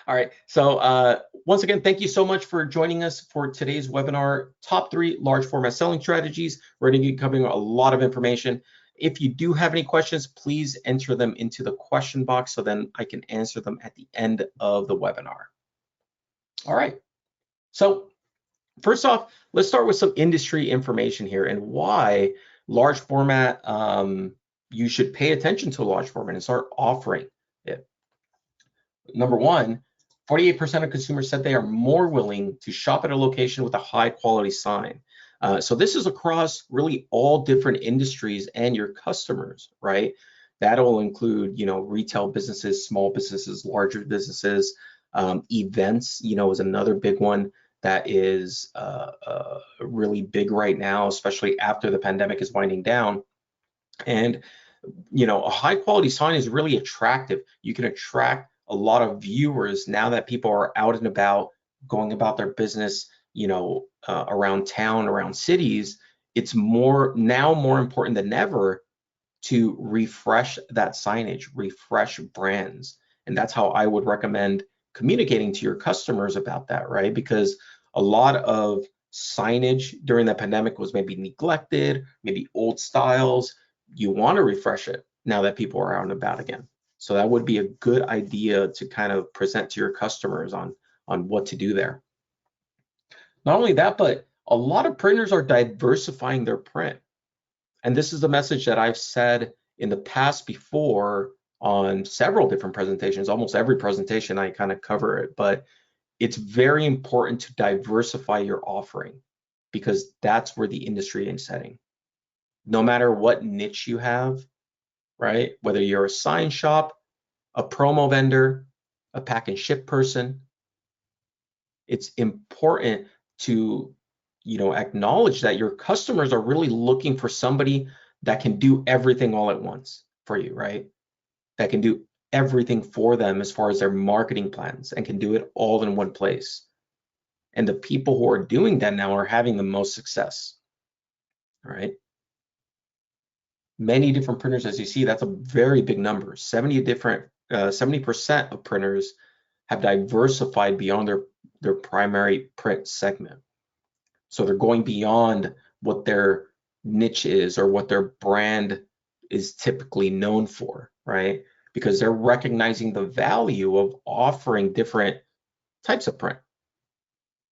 All right. So once again, thank you so much for joining us for today's webinar, Top 3 Large Format Selling Strategies. We're going to be covering a lot of information. If you do have any questions, please enter them into the question box so then I can answer them at the end of the webinar. All right. So first off, let's start with some industry information here and why large format, you should pay attention to large format and start offering it. Number one, 48% of consumers said they are more willing to shop at a location with a high quality sign. So this is across really all different industries and your customers, right? That'll include, retail businesses, small businesses, larger businesses, events, is another big one that is really big right now, especially after the pandemic is winding down. And, a high quality sign is really attractive. You can attract a lot of viewers now that people are out and about, going about their business, around town, around cities. It's more important than ever to refresh that signage, refresh brands. And that's how I would recommend communicating to your customers about that, right? Because a lot of signage during the pandemic was maybe neglected, maybe old styles. You want to refresh it now that people are out and about again. So that would be a good idea to kind of present to your customers on what to do there. Not only that, but a lot of printers are diversifying their print. And this is a message that I've said in the past before on several different presentations. Almost every presentation I kind of cover it, but it's very important to diversify your offering because that's where the industry is heading. No matter what niche you have, right? Whether you're a sign shop, a promo vendor, a pack and ship person, it's important to, acknowledge that your customers are really looking for somebody that can do everything all at once for you, right? That can do everything for them as far as their marketing plans and can do it all in one place. And the people who are doing that now are having the most success, right? Many different printers, as you see, that's a very big number. 70% of printers have diversified beyond their primary print segment. So they're going beyond what their niche is or what their brand is typically known for, right? Because they're recognizing the value of offering different types of print.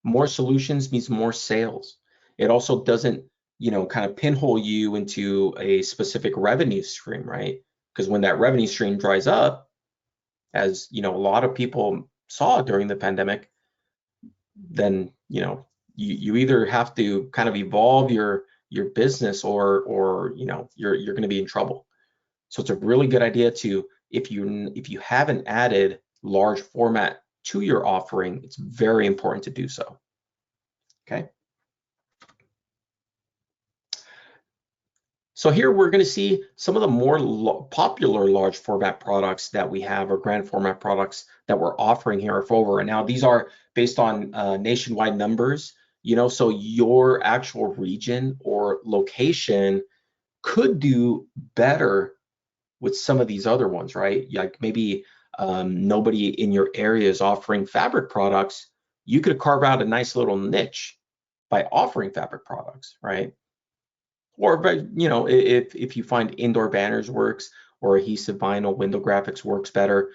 More solutions means more sales. It also doesn't, kind of pinhole you into a specific revenue stream, right? Because when that revenue stream dries up, as a lot of people saw during the pandemic, then you either have to kind of evolve your business or you're going to be in trouble. So it's a really good idea to, if you haven't added large format to your offering, it's very important to do so. Okay. So here we're going to see some of the more popular large format products that we have, or grand format products that we're offering here at Fover. And now these are based on nationwide numbers, so your actual region or location could do better with some of these other ones, right? Like maybe nobody in your area is offering fabric products. You could carve out a nice little niche by offering fabric products, right? Or, if you find indoor banners works or adhesive vinyl window graphics works better,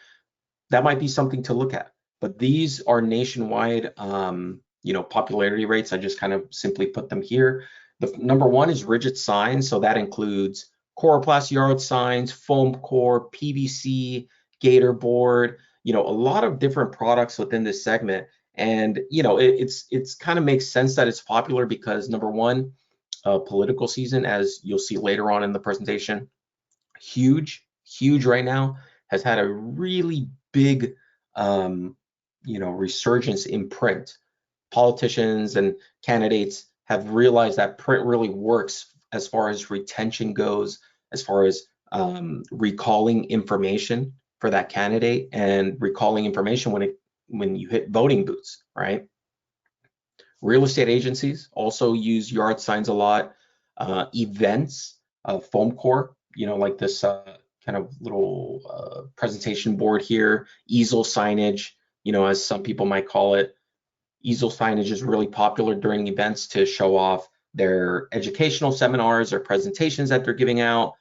that might be something to look at. But these are nationwide, popularity rates. I just kind of simply put them here. The number one is rigid signs. So that includes coroplast yard signs, foam core, PVC, gator board, a lot of different products within this segment. And, it's kind of makes sense that it's popular because number one, political season, as you'll see later on in the presentation, huge right now, has had a really big resurgence in print. Politicians and candidates have realized that print really works as far as retention goes, as far as recalling information for that candidate and recalling information when you hit voting booths, right? Real estate agencies also use yard signs a lot. Events, foam core, like this kind of little presentation board here, easel signage, as some people might call it. Easel signage is really popular during events to show off their educational seminars or presentations that they're giving out.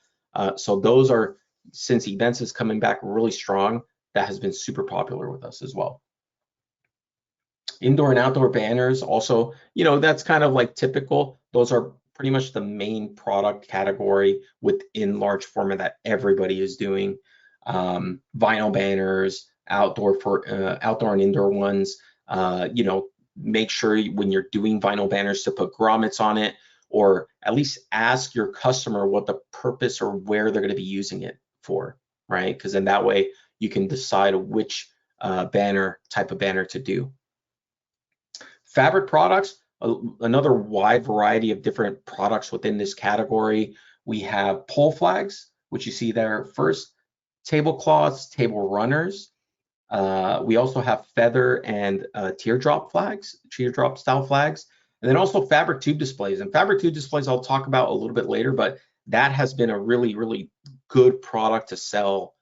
So those are, since events is coming back really strong, that has been super popular with us as well. Indoor and outdoor banners also, that's kind of like typical. Those are pretty much the main product category within large format that everybody is doing. Vinyl banners, outdoor and indoor ones. Make sure when you're doing vinyl banners to put grommets on it, or at least ask your customer what the purpose or where they're going to be using it for, right? Because then that way you can decide which type of banner to do. Fabric products, another wide variety of different products within this category. We have pole flags, which you see there first, tablecloths, table runners. We also have feather and teardrop style flags, and then also fabric tube displays. And fabric tube displays I'll talk about a little bit later, but that has been a really, really good product to sell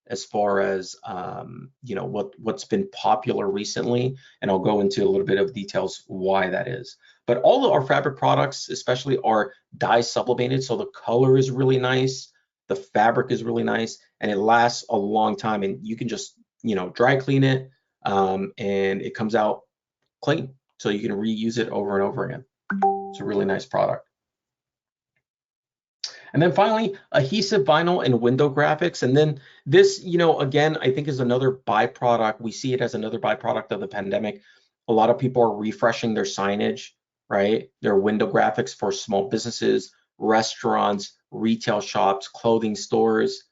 as far as what's been popular recently, and I'll go into a little bit of details why that is. But all of our fabric products especially are dye sublimated, so the color is really nice, the fabric is really nice, and it lasts a long time, and you can just dry clean it, and it comes out clean, so you can reuse it over and over again. It's a really nice product. And then finally, adhesive vinyl and window graphics. And then this, again, I think is another byproduct. We see it as another byproduct of the pandemic. A lot of people are refreshing their signage, right? Their window graphics for small businesses, restaurants, retail shops, clothing stores.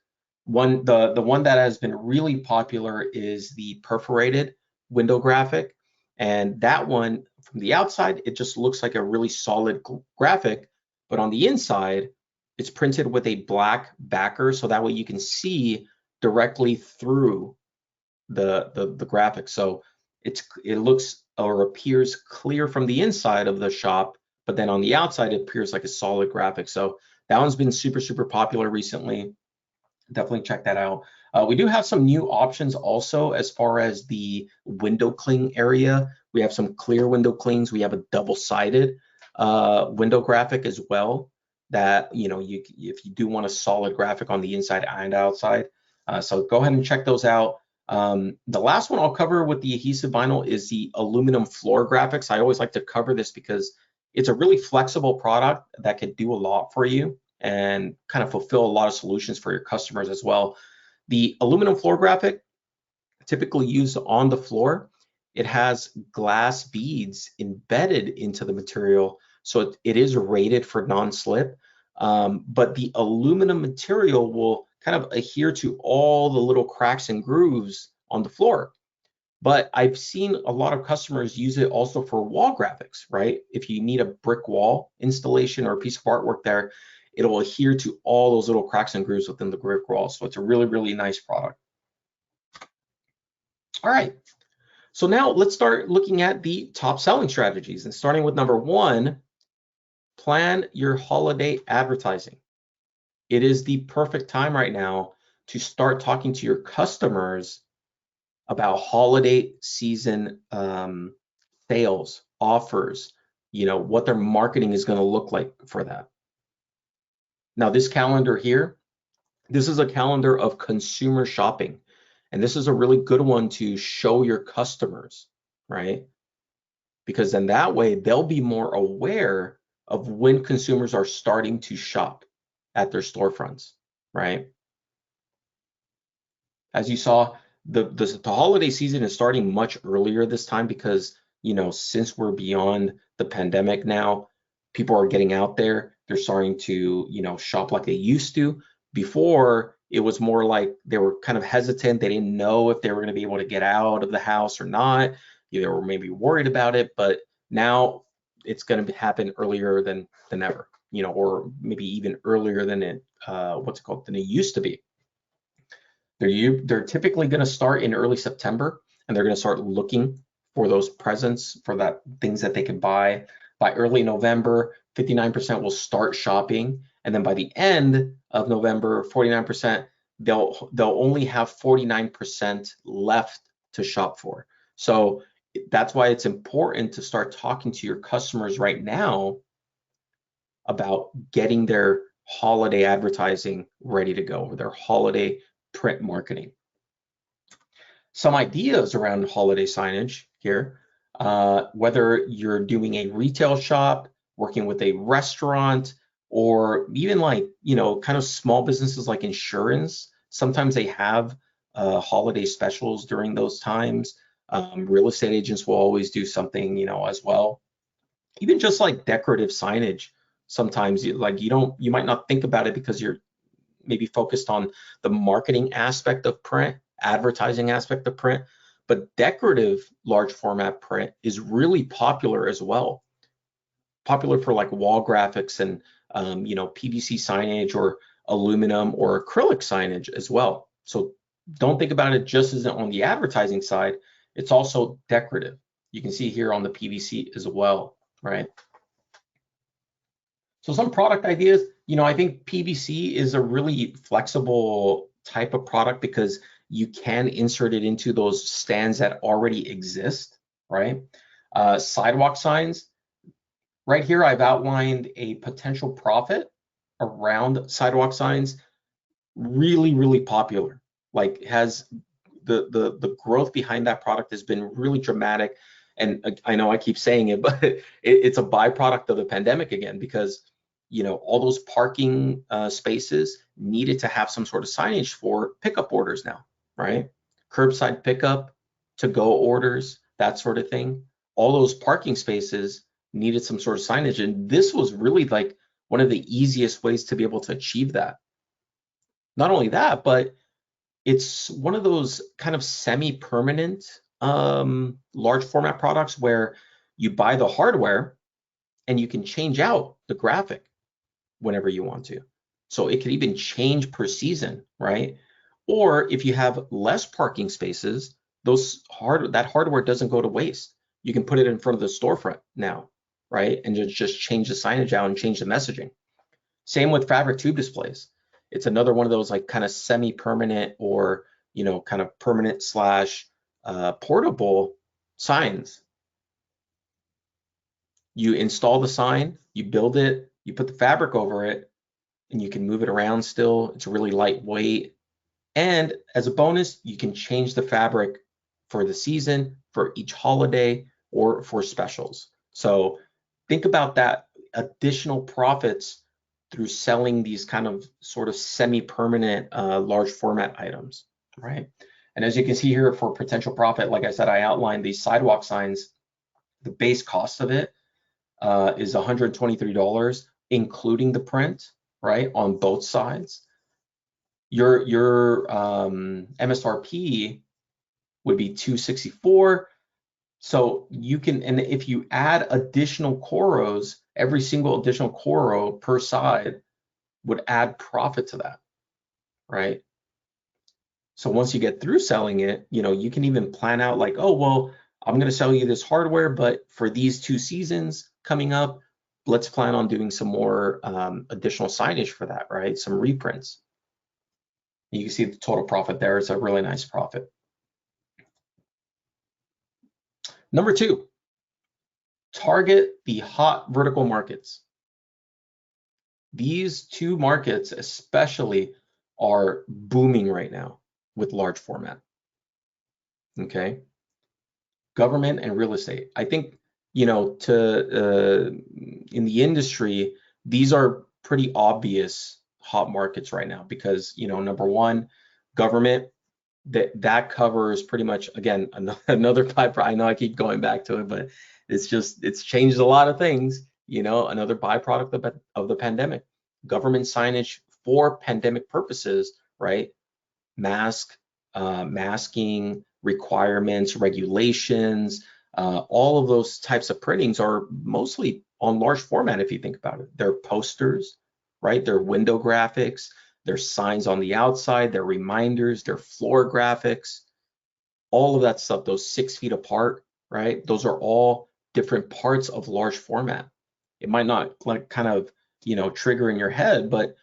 The one that has been really popular is the perforated window graphic. And that one, from the outside, it just looks like a really solid graphic, but on the inside, it's printed with a black backer, so that way you can see directly through the graphic. So it looks or appears clear from the inside of the shop, but then on the outside it appears like a solid graphic. So that one's been super, super popular recently. Definitely check that out. We do have some new options also as far as the window cling area. We have some clear window clings. We have a double-sided window graphic as well, that if you do want a solid graphic on the inside and outside. So go ahead and check those out. The last one I'll cover with the adhesive vinyl is the aluminum floor graphics. I always like to cover this because it's a really flexible product that could do a lot for you and kind of fulfill a lot of solutions for your customers as well. The aluminum floor graphic, typically used on the floor, it has glass beads embedded into the material, so it is rated for non-slip, but the aluminum material will kind of adhere to all the little cracks and grooves on the floor. But I've seen a lot of customers use it also for wall graphics, right? If you need a brick wall installation or a piece of artwork there, it'll adhere to all those little cracks and grooves within the brick wall. So it's a really, really nice product. All right, so now let's start looking at the top selling strategies, and starting with number one, plan your holiday advertising. It is the perfect time right now to start talking to your customers about holiday season sales, offers, what their marketing is going to look like for that. Now, this calendar here, this is a calendar of consumer shopping, and this is a really good one to show your customers, right? Because then that way they'll be more aware of when consumers are starting to shop at their storefronts, right? As you saw, the holiday season is starting much earlier this time because, since we're beyond the pandemic now, people are getting out there. They're starting to, shop like they used to. Before, it was more like they were kind of hesitant. They didn't know if they were going to be able to get out of the house or not. They were maybe worried about it, but now it's going to happen earlier than ever, or maybe even earlier than it used to be. They're typically going to start in early September, and they're going to start looking for those presents, for that things that they can buy. By early November, 59% will start shopping, and then by the end of November, 49%, they'll only have 49% left to shop for. So that's why it's important to start talking to your customers right now about getting their holiday advertising ready to go, or their holiday print marketing. Some ideas around holiday signage here, whether you're doing a retail shop, working with a restaurant, or even like, kind of small businesses like insurance. Sometimes they have holiday specials during those times. Real estate agents will always do something, as well. Even just like decorative signage. Sometimes you might not think about it because you're maybe focused on the marketing aspect of print, advertising aspect of print, but decorative large format print is really popular as well. Popular for like wall graphics and PVC signage or aluminum or acrylic signage as well. So don't think about it just as on the advertising side, it's also decorative. You can see here on the PVC as well, right? So some product ideas, I think PVC is a really flexible type of product because you can insert it into those stands that already exist, right? Sidewalk signs, right here I've outlined a potential profit around sidewalk signs. Really, really popular. Like has the growth behind that product has been really dramatic. And I know I keep saying it, but it's a byproduct of the pandemic again, because all those parking spaces needed to have some sort of signage for pickup orders now, right? Curbside pickup, to-go orders, that sort of thing. All those parking spaces needed some sort of signage, and this was really like one of the easiest ways to be able to achieve that. Not only that, but it's one of those kind of semi-permanent large format products where you buy the hardware and you can change out the graphic whenever you want to. So it could even change per season, right? Or if you have less parking spaces, that hardware doesn't go to waste. You can put it in front of the storefront now, right? And just change the signage out and change the messaging. Same with fabric tube displays. It's another one of those like kind of semi-permanent or kind of permanent slash portable signs. You install the sign, you build it, you put the fabric over it, and you can move it around still. It's really lightweight. And as a bonus, you can change the fabric for the season, for each holiday, or for specials. So think about that additional profits through selling these kind of sort of semi-permanent large format items, right? And as you can see here for potential profit, like I said, I outlined these sidewalk signs. The base cost of it is $123, including the print, right, on both sides. Your MSRP would be $264. So you can, and if you add additional corros, every single additional corro per side would add profit to that, right? So once you get through selling it, you can even plan out like, oh, well, I'm going to sell you this hardware, but for these 2 seasons coming up, let's plan on doing some more additional signage for that, right? Some reprints. You can see the total profit there. It's a really nice profit. Number 2, target the hot vertical markets. These 2 markets especially are booming right now with large format. Okay. Government and real estate. I think, in the industry, these are pretty obvious hot markets right now because, number 1, government, that covers pretty much, again, another byproduct. I know I keep going back to it, but it's changed a lot of things, another byproduct of the pandemic. Government signage for pandemic purposes, right? Masking requirements, regulations, all of those types of printings are mostly on large format if you think about it. They're posters, right? They're window graphics, they're signs on the outside, they're reminders, they're floor graphics, all of that stuff, those 6 feet apart, right? Those are all different parts of large format. It might not like kind of, trigger in your head, but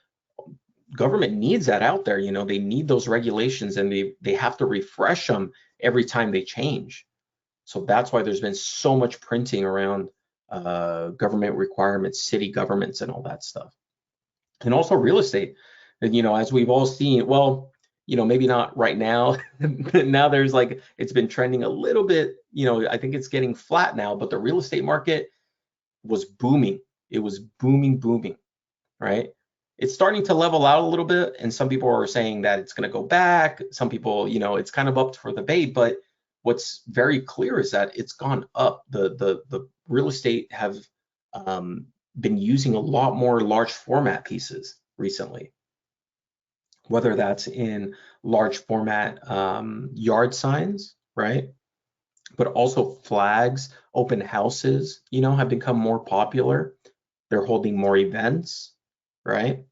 government needs that out there. They need those regulations and they have to refresh them every time they change. So that's why there's been so much printing around government requirements, city governments, and all that stuff. And also real estate. And, as we've all seen, well, maybe not right now. Now there's like, it's been trending a little bit, I think it's getting flat now, but the real estate market was booming. It was booming, right? It's starting to level out a little bit, and some people are saying that it's going to go back. Some people, it's kind of up for debate, but what's very clear is that it's gone up. The real estate have been using a lot more large format pieces recently, whether that's in large format yard signs, right? But also flags, open houses, have become more popular. They're holding more events, right?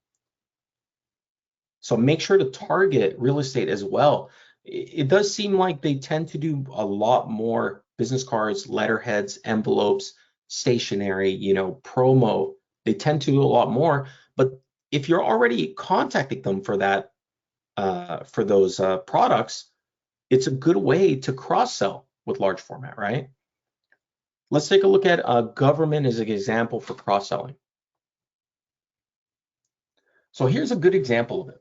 So make sure to target real estate as well. It does seem like they tend to do a lot more business cards, letterheads, envelopes, stationery, promo. They tend to do a lot more. But if you're already contacting them for that, for those products, it's a good way to cross-sell with large format, right? Let's take a look at government as an example for cross-selling. So here's a good example of it.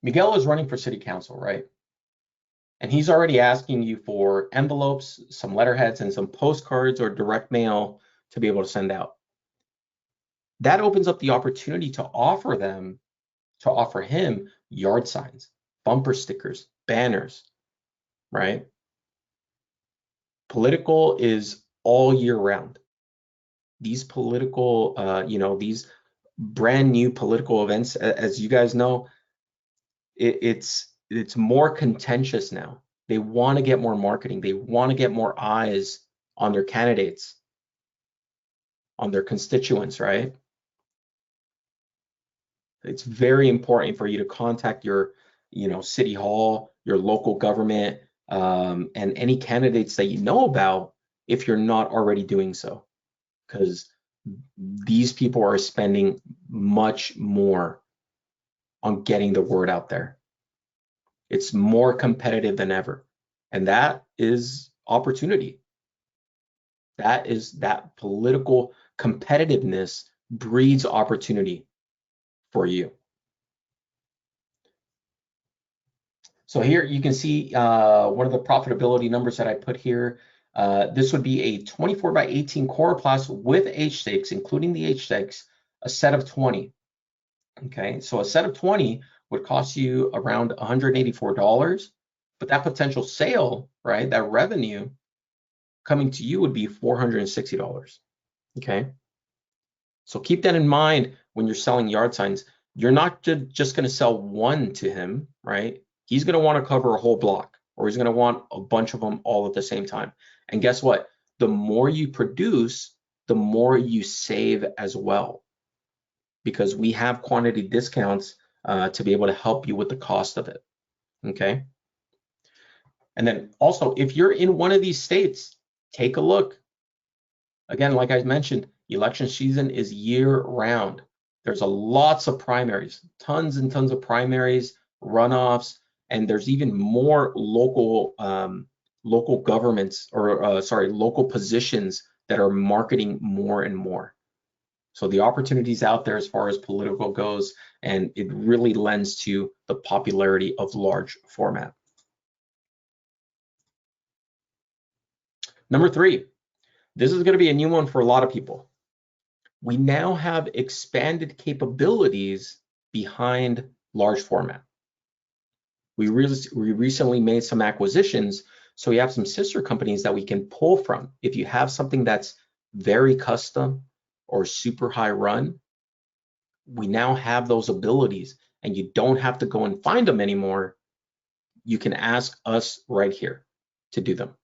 Miguel is running for city council, right? And he's already asking you for envelopes, some letterheads, and some postcards or direct mail to be able to send out. That opens up the opportunity to offer him yard signs, bumper stickers, banners, right? Political is all year round. These political, these brand new political events, as you guys know, it's more contentious now. They want to get more marketing. They want to get more eyes on their candidates, on their constituents, right? It's very important for you to contact your, city hall, your local government, and any candidates that you know about if you're not already doing so, because these people are spending much more on getting the word out there. It's more competitive than ever. And that is opportunity. That political competitiveness breeds opportunity for you. So here you can see one of the profitability numbers that I put here. This would be a 24 by 18 coroplast with H-stakes, including the H-stakes, a set of 20. Okay, so a set of 20 would cost you around $184, but that potential sale, right, that revenue coming to you would be $460. Okay, so keep that in mind when you're selling yard signs. You're not just going to sell one to him, right? He's going to want to cover a whole block, or he's going to want a bunch of them all at the same time. And guess what? The more you produce, the more you save as well, because we have quantity discounts to be able to help you with the cost of it. Okay. And then also, if you're in one of these states, take a look. Again, like I mentioned, election season is year round. There's lots of primaries, tons and tons of primaries, runoffs, and there's even more local governments, or local positions that are marketing more and more. So the opportunities out there as far as political goes, and it really lends to the popularity of large format. Number 3, this is going to be a new one for a lot of people. We now have expanded capabilities behind large format. We recently made some acquisitions, so we have some sister companies that we can pull from. If you have something that's very custom or super high run, we now have those abilities, and you don't have to go and find them anymore. You can ask us right here to do them.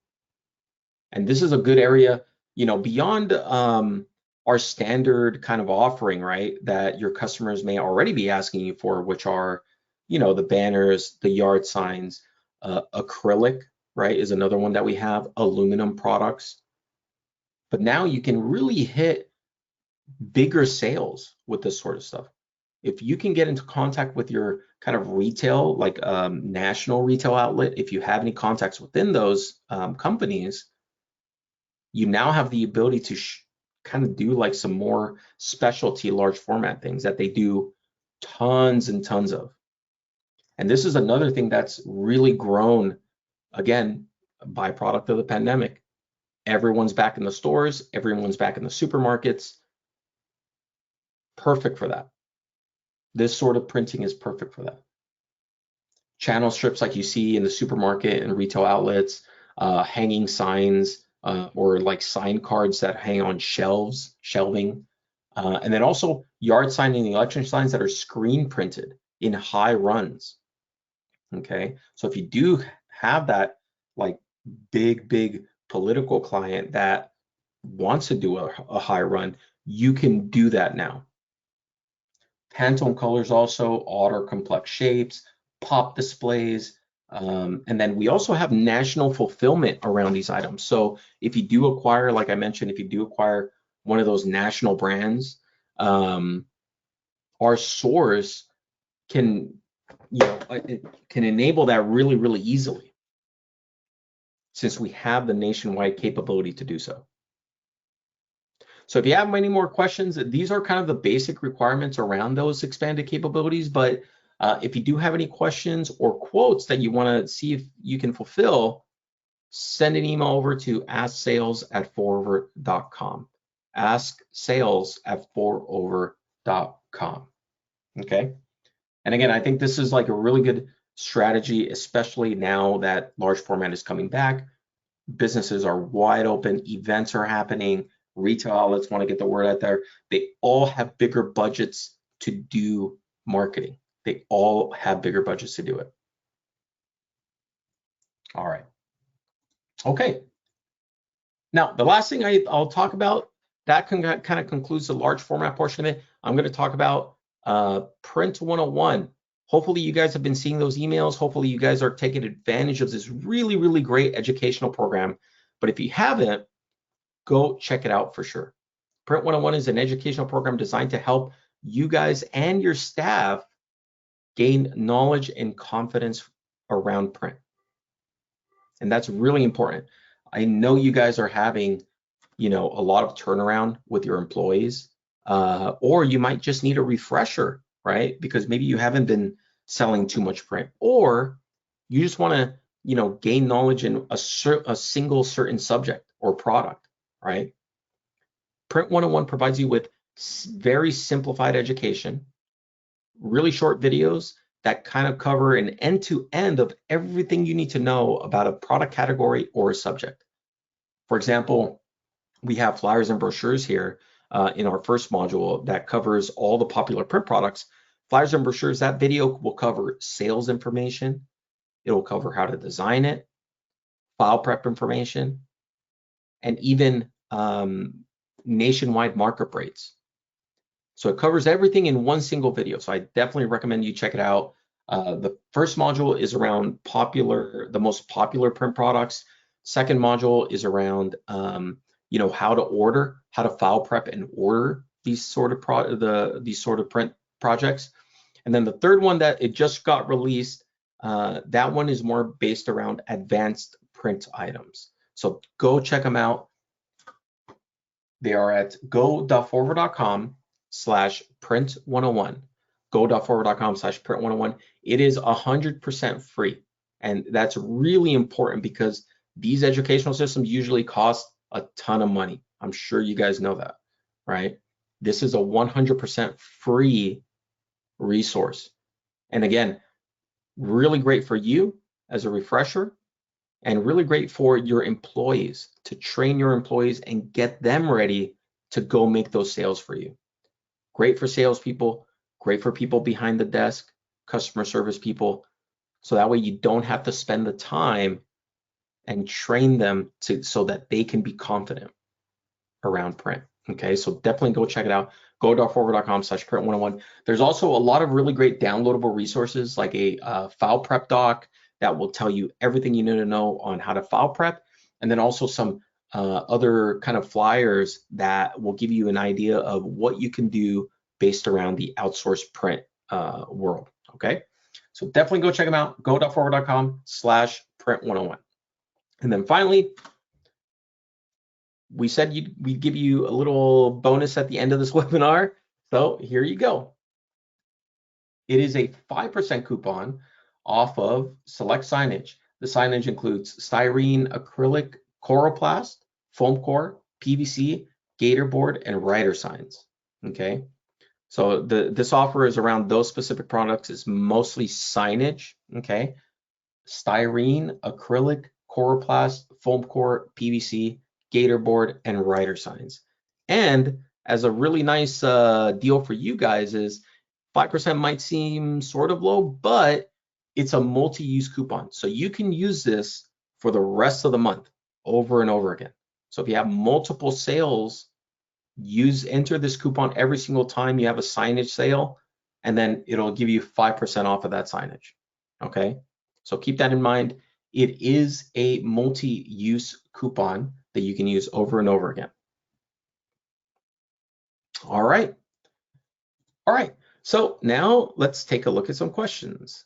And this is a good area, beyond our standard kind of offering, right, that your customers may already be asking you for, which are, the banners, the yard signs, acrylic, right, is another one that we have, aluminum products. But now you can really hit bigger sales with this sort of stuff. If you can get into contact with your kind of retail, like national retail outlet, if you have any contacts within those companies, you now have the ability to kind of do like some more specialty large format things that they do tons and tons of. And this is another thing that's really grown, again, byproduct of the pandemic. Everyone's back in the stores, everyone's back in the supermarkets. Perfect for that. This sort of printing is perfect for that. Channel strips like you see in the supermarket and retail outlets, hanging signs, or like sign cards that hang on shelving. And then also yard sign and election signs that are screen printed in high runs. Okay, so if you do have that like big political client that wants to do a high run, you can do that now. Pantone colors also, odd or complex shapes, pop displays, and then we also have national fulfillment around these items. So if you do acquire, like I mentioned, if you do acquire one of those national brands, our source can, it can enable that really easily, since we have the nationwide capability to do so. So if you have any more questions, these are kind of the basic requirements around those expanded capabilities. But if you do have any questions or quotes that you want to see if you can fulfill, send an email over to asksales@fourover.com. asksales@fourover.com. Okay. And again, I think this is like a really good strategy, especially now that large format is coming back. Businesses are wide open, events are happening, retail outlets want to get the word out there. They all have bigger budgets to do marketing. They all have bigger budgets to do it. All right. Okay. Now, the last thing I'll talk about, that kind of concludes the large format portion of it. I'm going to talk about Print 101. Hopefully you guys have been seeing those emails. Hopefully you guys are taking advantage of this really great educational program. But if you haven't, go check it out for sure. Print 101 is an educational program designed to help you guys and your staff gain knowledge and confidence around print. And that's really important. I know you guys are having, a lot of turnaround with your employees, or you might just need a refresher, right? Because maybe you haven't been selling too much print, or you just want to, gain knowledge in a single certain subject or product, right? Print 101 provides you with very simplified education, really short videos that kind of cover an end-to-end of everything you need to know about a product category or a subject. For example, we have flyers and brochures here in our first module that covers all the popular print products. Flyers and brochures, that video will cover sales information. It will cover how to design it, file prep information, and even nationwide markup rates. So it covers everything in one single video. So I definitely recommend you check it out. The first module is around the most popular print products. Second module is around how to order, how to file prep and order these sort of print projects. And then the third one that it just got released, that one is more based around advanced print items. So go check them out. They are at go.fourover.com/print101. go.fourover.com/print101. It is 100% free. And that's really important because these educational systems usually cost a ton of money. I'm sure you guys know that, right? This is a 100% free resource. And again, really great for you as a refresher, and really great for your employees, to train your employees and get them ready to go make those sales for you. Great for salespeople, great for people behind the desk, customer service people. So that way you don't have to spend the time and train them so that they can be confident around print. Okay, so definitely go check it out. go.fourover.com/print101. There's also a lot of really great downloadable resources, like a file prep doc that will tell you everything you need to know on how to file prep, and then also some other kind of flyers that will give you an idea of what you can do based around the outsourced print world. Okay, so definitely go check them out. go.fourover.com/print101. And then finally, we said we'd give you a little bonus at the end of this webinar. So here you go. It is a 5% coupon off of select signage. The signage includes styrene, acrylic, coroplast, foam core, PVC, gator board, and rider signs. Okay. So this offer is around those specific products. It's mostly signage. Okay. Styrene, acrylic, coroplast, foam core, PVC, gator board, and rider signs. And as a really nice deal for you guys is 5% might seem sort of low, but it's a multi-use coupon. So you can use this for the rest of the month over and over again. So if you have multiple sales, enter this coupon every single time you have a signage sale, and then it'll give you 5% off of that signage. Okay, so keep that in mind. It is a multi-use coupon that you can use over and over again. All right. So now let's take a look at some questions.